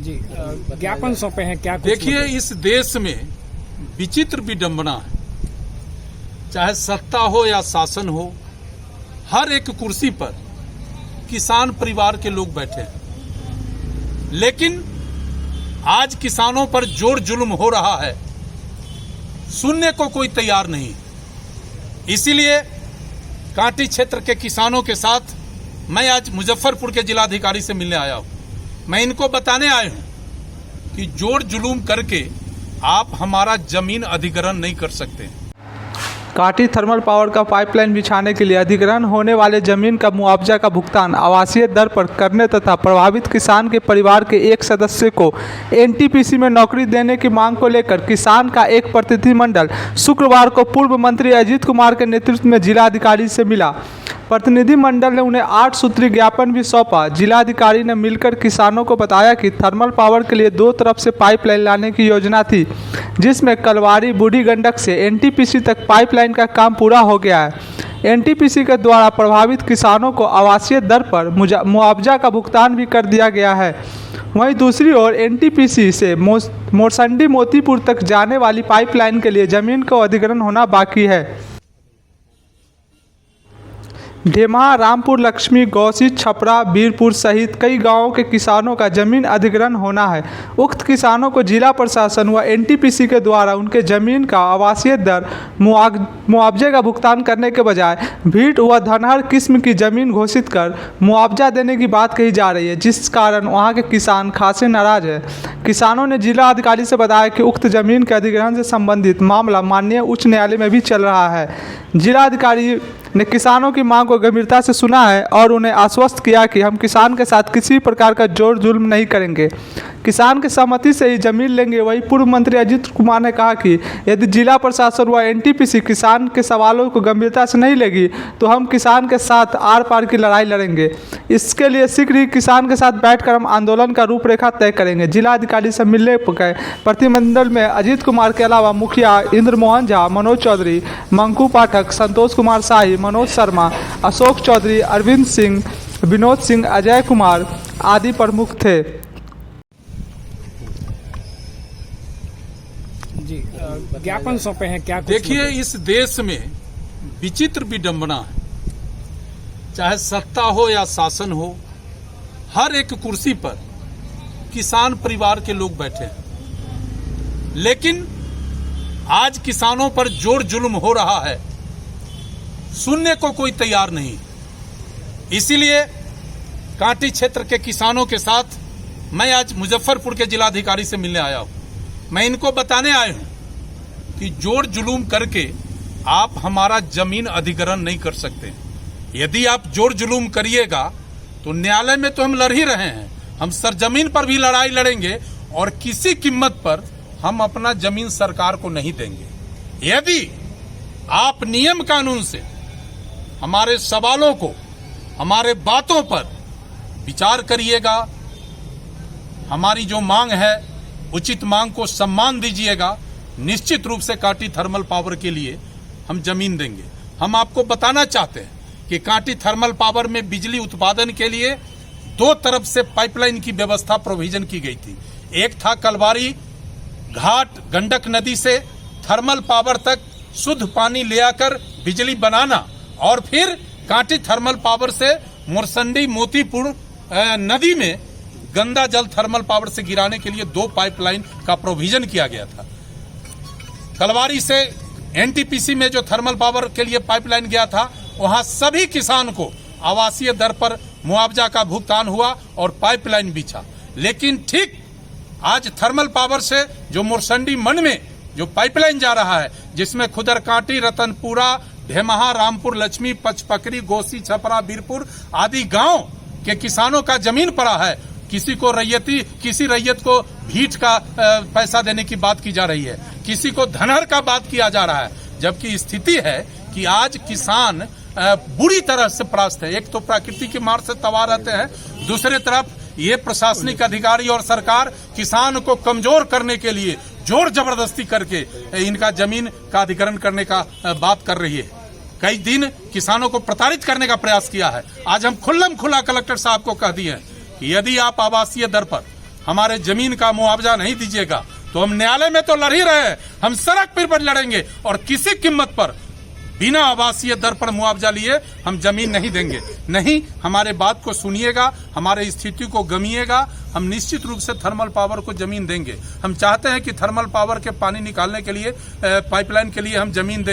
जी ज्ञापन सौंपे हैं क्या? देखिए, इस देश में विचित्र विडंबना है। चाहे सत्ता हो या शासन हो, हर एक कुर्सी पर किसान परिवार के लोग बैठे हैं, लेकिन आज किसानों पर जोर जुल्म हो रहा है, सुनने को कोई तैयार नहीं। इसीलिए कांटी क्षेत्र के किसानों के साथ मैं आज मुजफ्फरपुर के जिलाधिकारी से मिलने आया हूं। मैं इनको बताने आया हूं कि जोर जुलूम करके आप हमारा जमीन अधिग्रहण नहीं कर सकते। कांटी थर्मल पावर का पाइपलाइन बिछाने के लिए अधिग्रहण होने वाले जमीन का मुआवजा का भुगतान आवासीय दर पर करने तथा प्रभावित किसान के परिवार के एक सदस्य को एनटीपीसी में नौकरी देने की मांग को लेकर किसान का एक प्रतिनिधिमंडल शुक्रवार को पूर्व मंत्री अजीत कुमार के नेतृत्व में जिलाधिकारी से मिला। प्रतिनिधिमंडल ने उन्हें 8 सूत्री ज्ञापन भी सौंपा। जिलाधिकारी ने मिलकर किसानों को बताया कि थर्मल पावर के लिए 2 तरफ से पाइपलाइन लाने की योजना थी, जिसमें कलवारी बूढ़ी गंडक से एनटीपीसी तक पाइपलाइन का काम पूरा हो गया है। एनटीपीसी के द्वारा प्रभावित किसानों को आवासीय दर पर मुआवजा का भुगतान भी कर दिया गया है। वहीं दूसरी ओर एनटीपीसी से मोरसंडी मोतीपुर तक जाने वाली पाइपलाइन के लिए जमीन का अधिग्रहण होना बाकी है। ढेमा, रामपुर, लक्ष्मी, गौसी, छपरा, बीरपुर सहित कई गांवों के किसानों का जमीन अधिग्रहण होना है। उक्त किसानों को जिला प्रशासन व एनटीपीसी के द्वारा उनके जमीन का आवासीय दर मुआवजे का भुगतान करने के बजाय भीट व धनहर किस्म की जमीन घोषित कर मुआवजा देने की बात कही जा रही है, जिस कारण वहां के किसान खासे नाराज है। किसानों ने जिला अधिकारी से बताया कि उक्त जमीन के अधिग्रहण से संबंधित मामला माननीय उच्च न्यायालय में भी चल रहा है। जिलाधिकारी ने किसानों की मांग को गंभीरता से सुना है और उन्हें आश्वस्त किया कि हम किसान के साथ किसी प्रकार का जोर जुल्म नहीं करेंगे, किसान की सहमति से ही जमीन लेंगे। वहीं पूर्व मंत्री अजीत कुमार ने कहा कि यदि जिला प्रशासन व एनटीपीसी किसान के सवालों को गंभीरता से नहीं लेगी तो हम किसान के साथ आर पार की लड़ाई लड़ेंगे। इसके लिए शीघ्र ही किसान के साथ बैठकर हम आंदोलन का रूपरेखा तय करेंगे। जिलाधिकारी से मिलने गए प्रतिनिधिमंडल में अजीत कुमार के अलावा मुखिया इंद्र मोहन झा, मनोज चौधरी, मंकू पाठक, संतोष कुमार शाही, मनोज शर्मा, अशोक चौधरी, अरविंद सिंह, विनोद सिंह, अजय कुमार आदि प्रमुख थे। जी ज्ञापन सौंपे हैं क्या? देखिए, इस देश में विचित्र विडंबना है। चाहे सत्ता हो या शासन हो, हर एक कुर्सी पर किसान परिवार के लोग बैठे हैं, लेकिन आज किसानों पर जोर जुल्म हो रहा है, सुनने को कोई तैयार नहीं। इसीलिए कांटी क्षेत्र के किसानों के साथ मैं आज मुजफ्फरपुर के जिलाधिकारी से मिलने आया हूं। मैं इनको बताने आया हूं कि जोर जुलूम करके आप हमारा जमीन अधिग्रहण नहीं कर सकते। यदि आप जोर जुलूम करिएगा तो न्यायालय में तो हम लड़ ही रहे हैं, हम सरजमीन पर भी लड़ाई लड़ेंगे और किसी कीमत पर हम अपना जमीन सरकार को नहीं देंगे। यदि आप नियम कानून से हमारे सवालों को, हमारे बातों पर विचार करिएगा, हमारी जो मांग है उचित मांग को सम्मान दीजिएगा, निश्चित रूप से कांटी थर्मल पावर के लिए हम जमीन देंगे। हम आपको बताना चाहते हैं कि कांटी थर्मल पावर में बिजली उत्पादन के लिए 2 तरफ से पाइपलाइन की व्यवस्था प्रोविजन की गई थी। एक था कलवारी घाट गंडक नदी से थर्मल पावर तक शुद्ध पानी ले आकर बिजली बनाना, और फिर कांटी थर्मल पावर से मोरसंडी मोतीपुर नदी में गंदा जल थर्मल पावर से गिराने के लिए 2 पाइपलाइन का प्रोविजन किया गया था। कलवारी से एनटीपीसी में जो थर्मल पावर के लिए पाइपलाइन गया था, वहां सभी किसान को आवासीय दर पर मुआवजा का भुगतान हुआ और पाइपलाइन बिछा। लेकिन ठीक आज थर्मल पावर से जो मोरसंडी मन में जो पाइपलाइन जा रहा है, जिसमें खुदरकांटी, रतनपुरा, ढेमहा, रामपुर, लक्ष्मी, पचपकरी, गोसी, छपरा, बीरपुर आदि गांव के किसानों का जमीन पड़ा है, किसी रैयत को भीट का पैसा देने की बात की जा रही है, किसी को धनहर का बात किया जा रहा है, जबकि स्थिति है कि आज किसान बुरी तरह से परास्त है। एक तो प्रकृति की मार से तबाह रहते हैं, दूसरी तरफ ये प्रशासनिक अधिकारी और सरकार किसान को कमजोर करने के लिए जोर जबरदस्ती करके इनका जमीन का अधिग्रहण करने का बात कर रही है। कई दिन किसानों को प्रताड़ित करने का प्रयास किया है। आज हम खुल्लम खुला कलेक्टर साहब को कह दिए हैं कि यदि आप आवासीय दर पर हमारे जमीन का मुआवजा नहीं दीजिएगा तो हम न्यायालय में तो लड़ ही रहे हैं, हम सड़क पर लड़ेंगे और किसी कीमत पर बिना आवासीय दर पर मुआवजा लिए हम जमीन नहीं देंगे। नहीं, हमारे बात को सुनिएगा, हमारे स्थिति को गमिएगा, हम निश्चित रूप से थर्मल पावर को जमीन देंगे। हम चाहते हैं कि थर्मल पावर के पानी निकालने के लिए पाइपलाइन के लिए हम जमीन दें।